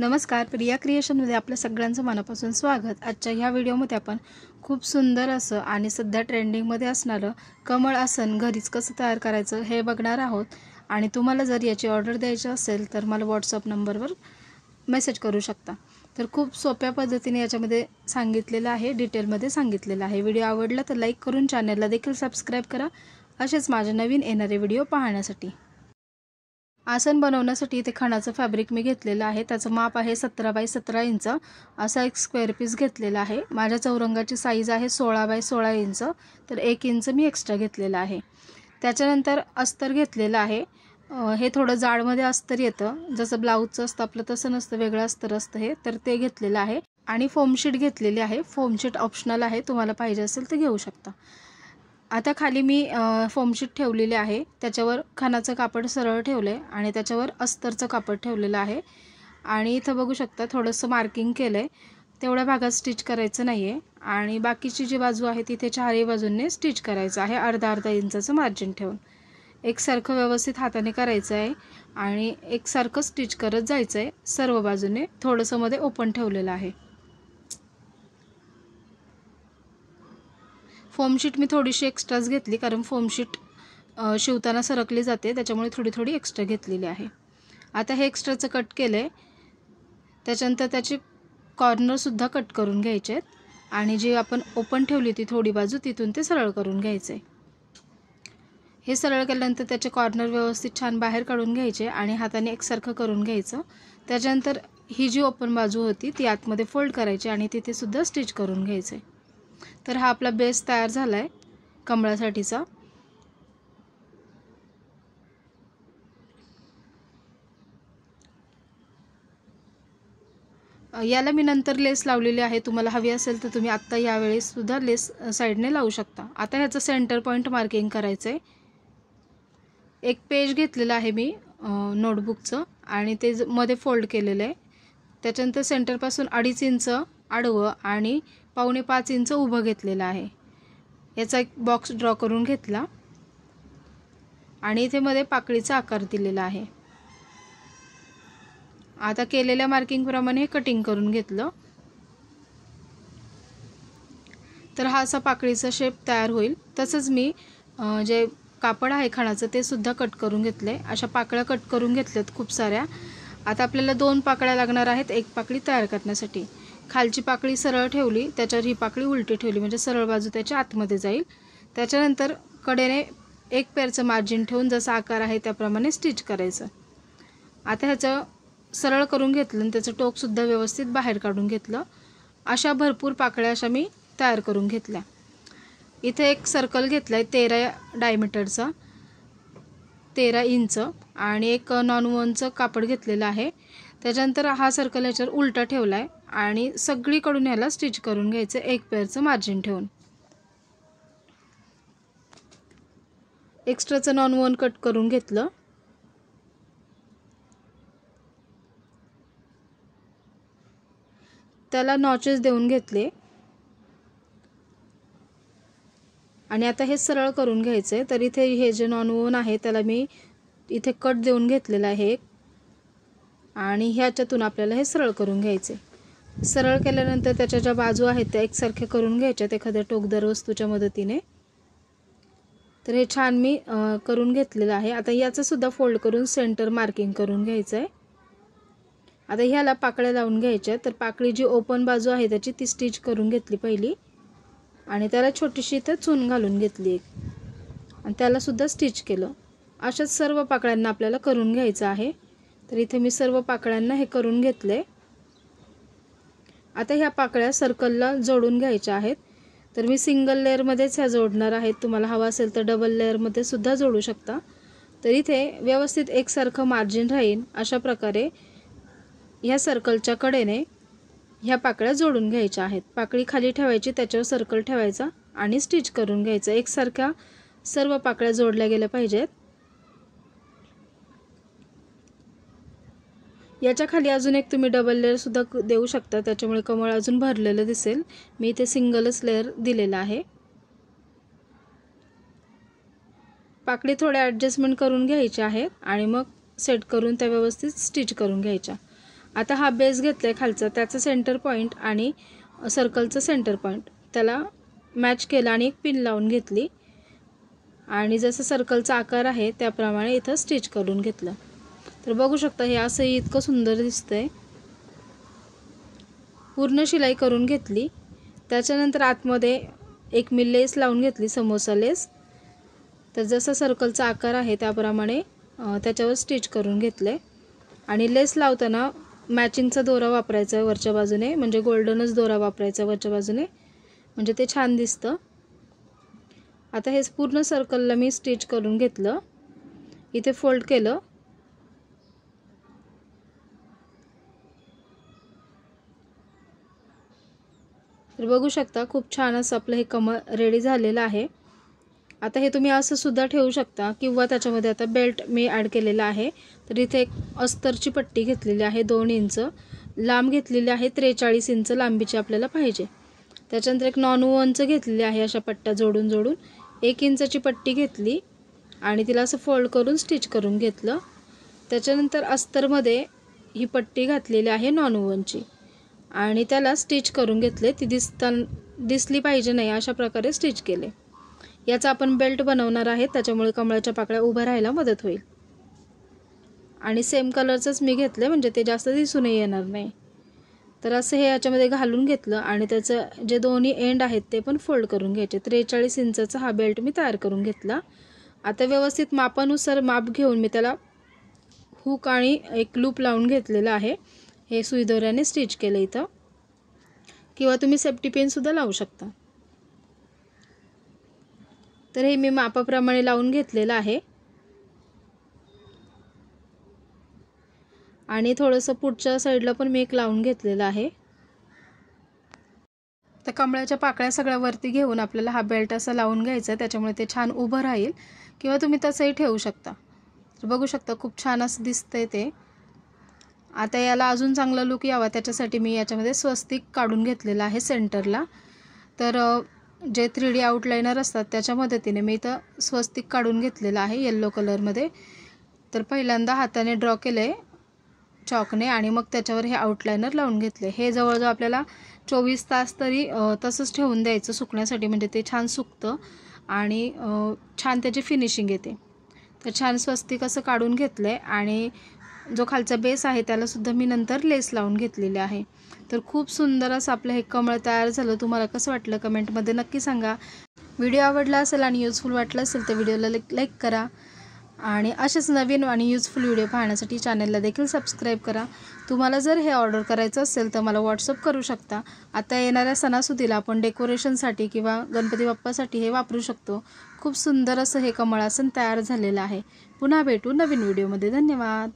नमस्कार, प्रिया क्रिएशनमध्ये आपल्या सगळ्यांचं मनापासून स्वागत। आजच्या ह्या व्हिडिओमध्ये आपण खूप सुंदर असं आणि सध्या ट्रेंडिंगमध्ये असणारं कमळ आसन घरीच कसं तयार करायचं हे बघणार आहोत। आणि तुम्हाला जर याची ऑर्डर द्यायची असेल तर मला व्हॉट्सअप नंबरवर मेसेज करू शकता। तर खूप सोप्या पद्धतीने याच्यामध्ये सांगितलेलं आहे, डिटेलमध्ये सांगितलेलं आहे। व्हिडिओ आवडला तर लाईक करून चॅनलला देखील सबस्क्राइब करा, असेच माझे नवीन येणारे व्हिडिओ पाहण्यासाठी। आसन बनवण्यासाठी इथे खणाचं फॅब्रिक मी घेतलेलं आहे। त्याचं माप आहे 17 बाय 17 इंच। असा एक स्क्वेअर पीस घेतलेला आहे। माझ्या चौरंगाची साईज आहे 16 बाय 16 इंच, तर 1 इंच मी एक्स्ट्रा घेतलेला आहे। त्याच्यानंतर अस्तर घेतलेलं आहे। हे थोडं जाडमध्ये अस्तर येतं, जसं ब्लाऊजचं असतं आपलं तसं नसतं, वेगळं अस्तर असतं हे, तर ते घेतलेलं आहे। आणि फोम शीट घेतलेली आहे। फोम शीट ऑप्शनल आहे, तुम्हाला पाहिजे असेल तर घेऊ शकता। आता खाली मी फोम शीट ठेवलेली आहे, त्याच्यावर खणाचं कापड सरळ ठेवले आणि त्याच्यावर अस्तरचं कापड ठेवलेलं आहे। आणि इथं बघू शकता थोडंसं मार्किंग केलंय, तेवढ्या भागात स्टिच करायचं नाहीये आणि बाकीची जी बाजू आहे तिथे चारही बाजूंनी स्टिच करायचं आहे, अर्धा इंचाचं मार्जिन ठेवून। एकसारखं व्यवस्थित हाताने करायचं आहे आणि एकसारखं स्टिच करत जायचं आहे सर्व बाजूने। थोडंसं मध्ये ओपन ठेवलेलं आहे। फोम शीट मी थोडीशी एक्स्ट्राच घेतली, कारण फोम शीट शिवताना सरकली जाते, त्याच्यामुळे थोडी एक्स्ट्रा घेतलेली आहे। आता हे एक्स्ट्राचं कट केलंय, त्याच्यानंतर त्याची कॉर्नरसुद्धा कट करून घ्यायचे आहेत आणि जी आपण ओपन ठेवली ती थोडी बाजू, तिथून ते सरळ करून घ्यायचे। हे सरळ केल्यानंतर त्याचे कॉर्नर व्यवस्थित छान बाहेर काढून घ्यायचे आणि हाताने एकसारखं करून घ्यायचं। त्याच्यानंतर ही जी ओपन बाजू होती ती आतमध्ये फोल्ड करायची आणि तिथे सुद्धा स्टिच करून घ्यायचे। तर हा आपला बेस तयार झालाय कमळासाठीचा। याला मी नंतर लेस लावलेली आहे, तुम्हाला हवी असेल तर तुम्ही आत्ता यावेळेस सुद्धा लेस साइडने लावू शकता। आता ह्याचं सेंटर पॉइंट मार्किंग करायचंय। एक पेज घेतलेलं आहे मी नोटबुकचं आणि ते मध्ये फोल्ड केलेलं आहे। त्याच्यानंतर सेंटरपासून 2.5 इंच आडवं आणि 4.25 इंच उभं घेतलेलं आहे। याचा एक बॉक्स ड्रॉ करून घेतला आणि इथे मध्ये पाकळीचा आकार दिलेला आहे। आता केलेल्या मार्किंग प्रमाणे हे कटिंग करून घेतलं तर हा असा पाकळीचा शेप तयार होईल। तसंच मी जे कापड आहे खणाचं ते सुद्धा कट करून घेतले। अशा पाकळ्या कट करून घेतल्यात खूप साऱ्या। आता आपल्याला 2 पाकळ्या लागणार आहेत एक पाकळी तयार करण्यासाठी। खालची पाकळी सरळ ठेवली, त्याच्यावर ही पाकळी उलटी ठेवली, म्हणजे सरळ बाजू त्याच्या आतमध्ये जाईल। त्याच्यानंतर कडेने एक पेरचं मार्जिन ठेवून जसा आकार आहे त्याप्रमाणे स्टिच करायचं। आता ह्याचं सरळ करून घेतलं आणि त्याचं टोक सुद्धा व्यवस्थित बाहेर काढून घेतलं। अशा भरपूर पाकळ्या अशा मी तयार करून घेतल्या। इथे एक सर्कल घेतलाय 13 डायमीटरचा, 13 इंच आणि एक नॉन-वॉनचं कापड घेतलेलं आहे। त्याच्यानंतर हा सर्कल ह्याच्यावर उलटा ठेवलाय आणि सगळीकडून ह्याला स्टिच करून घ्यायचं एक पेरचं मार्जिन ठेवून। एक्स्ट्राचं नॉन-वॉन कट करून घेतलं। त्याला नॉचेस देऊन घेतले आणि आता हे सरळ करून घ्यायचे। तर इथे हे जे नॉन-वॉन आहे त्याला मी इथे कट देऊन घेतलेला आहे आणि ह्याच्यातून आपल्याला हे सरळ करून घ्यायचे। सरळ केल्यानंतर त्याच्या ज्या बाजू आहेत त्या एकसारख्या करून घ्यायच्यात एखाद्या टोकदार वस्तूच्या मदतीने। तर हे छान मी करून घेतलेलं आहे। आता याचं सुद्धा फोल्ड करून सेंटर मार्किंग करून घ्यायचं आहे। आता ह्याला पाकळ्या लावून घ्यायच्या। तर पाकळी जी ओपन बाजू आहे त्याची ती स्टिच करून घेतली पहिली आणि त्याला छोटीशी इथं चून घालून घेतली एक आणि त्याला सुद्धा स्टिच केलं। अशाच सर्व पाकळ्यांना आपल्याला करून घ्यायचं आहे। तर इथे मी सर्व पाकळ्यांना हे करून घेतले। आता ह्या पाकळ्या सर्कलला जोडून घ्यायच्या आहेत। तर मी सिंगल लेअरमध्येच ह्या जोडणार आहेत, तुम्हाला हवा असेल तर डबल लेअरमध्ये सुद्धा जोडू शकता। तर इथे व्यवस्थित एकसारखं मार्जिन राहील अशा प्रकारे ह्या सर्कलच्या कडेने ह्या पाकळ्या जोडून घ्यायच्या आहेत। पाकळी खाली ठेवायची, त्याच्यावर सर्कल ठेवायचा आणि स्टिच करून घ्यायचं। एकसारख्या सर्व पाकळ्या जोडल्या गेल्या पाहिजेत। याच्या खाली अजून एक तुम्ही डबल लेअर सुद्धा देऊ शकता, त्याच्यामुळे कमळ अजून भरलेलं दिसेल। मी इथे सिंगलच लेअर दिलेला आहे। पाकळी थोड्या ॲडजस्टमेंट करून घ्यायच्या आहेत आणि मग सेट करून त्या व्यवस्थित स्टिच करून घ्यायच्या। आता हा बेस घेतलाय खालचा, त्याचा सेंटर पॉईंट आणि सर्कलचं सेंटर पॉईंट त्याला मॅच केला आणि एक पिन लावून घेतली आणि जसं सर्कलचा आकार आहे त्याप्रमाणे इथं स्टिच करून घेतलं. तर बघू शकता हे असं इतकं सुंदर दिसतंय. पूर्ण शिलाई करून घेतली. त्याच्यानंतर आतमध्ये एक मी लेस लावून घेतली, समोसा लेस. तर जसा सर्कलचा आकार आहे त्याप्रमाणे त्याच्यावर स्टिच करून घेतले आणि लेस लावताना मॅचिंगचा दोरा वापरायचा वरच्या बाजूने, म्हणजे गोल्डनच दोरा वापरायचा वरच्या बाजूने, म्हणजे ते छान दिसतं. आता हे पूर्ण सर्कलला मी स्टिच करून घेतलं. इथे फोल्ड केलं. तर बघू शकता खूप छान असं आपलं हे कमळ रेडी झालेलं आहे. आता हे तुम्ही असं सुद्धा ठेवू शकता किंवा त्याच्यामध्ये आता बेल्ट मी ॲड केलेला आहे. तर इथे एक अस्तरची पट्टी घेतलेली आहे 2 इंच लांब घेतलेली आहे, 43 इंच लांबीची आपल्याला पाहिजे. त्याच्यानंतर एक नॉन वूवनचं घेतलेली आहे, अशा पट्ट्या जोडून जोडून 1 इंचची पट्टी घेतली आणि तिला असं फोल्ड करून स्टिच करून घेतलं. त्याच्यानंतर अस्तरमध्ये ही पट्टी घातलेली आहे नॉन वूवनची आणि त्याला स्टिच करून घेतले. ती दिसली पाहिजे नाही अशा प्रकारे स्टिच केले. याचा आपण बेल्ट बनवणार आहे, त्याच्यामुळे कमळाच्या पाकळ्या उभ्या राहायला मदत होईल. आणि सेम कलरचंच मी घेतलं म्हणजे ते जास्त दिसूनही येणार नाही. तर असं हे याच्यामध्ये घालून घेतलं आणि त्याचं जे दोन्ही एंड आहेत ते पण फोल्ड करून घ्यायचे. 43 इंचाचा हा बेल्ट मी तयार करून घेतला. आता व्यवस्थित मापानुसार माप घेऊन मी त्याला हुक आणि एक लूप लावून घेतलेलं आहे. हे सुई दोऱ्याने स्टिच केलं इथं, किंवा तुम्ही सेफ्टी पिन सुद्धा लावू शकता. तर हे मी मापाप्रमाणे लावून घेतलेलं आहे आणि थोडंसं पुढच्या साईडला पण मी एक लावून घेतलेलं आहे. तर कमळाच्या पाकळ्या सगळ्या वरती घेऊन आपल्याला हा बेल्ट असा लावून घ्यायचा, त्याच्यामुळे ते छान उभं राहील, किंवा तुम्ही तसंही ठेवू शकता. तर बघू शकता खूप छान असं दिसतंय ते. आता याला अजून चांगला लुक यावा त्याच्यासाठी मी याच्यामध्ये स्वस्तिक काढून घेतलेलं आहे सेंटरला. तर जे 3D आउटलाइनर असतात त्याच्या मदतीने मी इथं स्वस्तिक काढून घेतलेलं आहे येल्लो कलरमध्ये. तर पहिल्यांदा हाताने ड्रॉ केले चॉकने आणि मग त्याच्यावर हे आउटलाइनर लावून घेतले. हे जवळजवळ आपल्याला 24 तास तरी तसंच ठेवून द्यायचं सुकण्यासाठी, म्हणजे ते छान सुकतं आणि छान त्याची फिनिशिंग येते. तर छान स्वस्तिक असं काढून घेतलं आहे आणि जो खालचा बेस आहे त्यालासुद्धा मी नंतर लेस लावून घेतलेली आहे. तर खूप सुंदर असं आपलं हे कमळ तयार झालं. तुम्हाला कसं वाटलं कमेंटमध्ये नक्की सांगा. व्हिडिओ आवडला असेल आणि युजफुल वाटलं असेल तर व्हिडिओला लाईक करा आणि असेच नवीन आणि युजफुल व्हिडिओ पाहण्यासाठी चॅनलला देखील सबस्क्राईब करा. तुम्हाला जर हे ऑर्डर करायचं असेल तर मला व्हॉट्सअप करू शकता. आता येणाऱ्या सणासुदीला आपण डेकोरेशनसाठी किंवा गणपती बाप्पासाठी हे वापरू शकतो. खूप सुंदर असं हे कमळासन तयार झालेलं आहे. पुन्हा भेटू नवीन व्हिडिओमध्ये. धन्यवाद.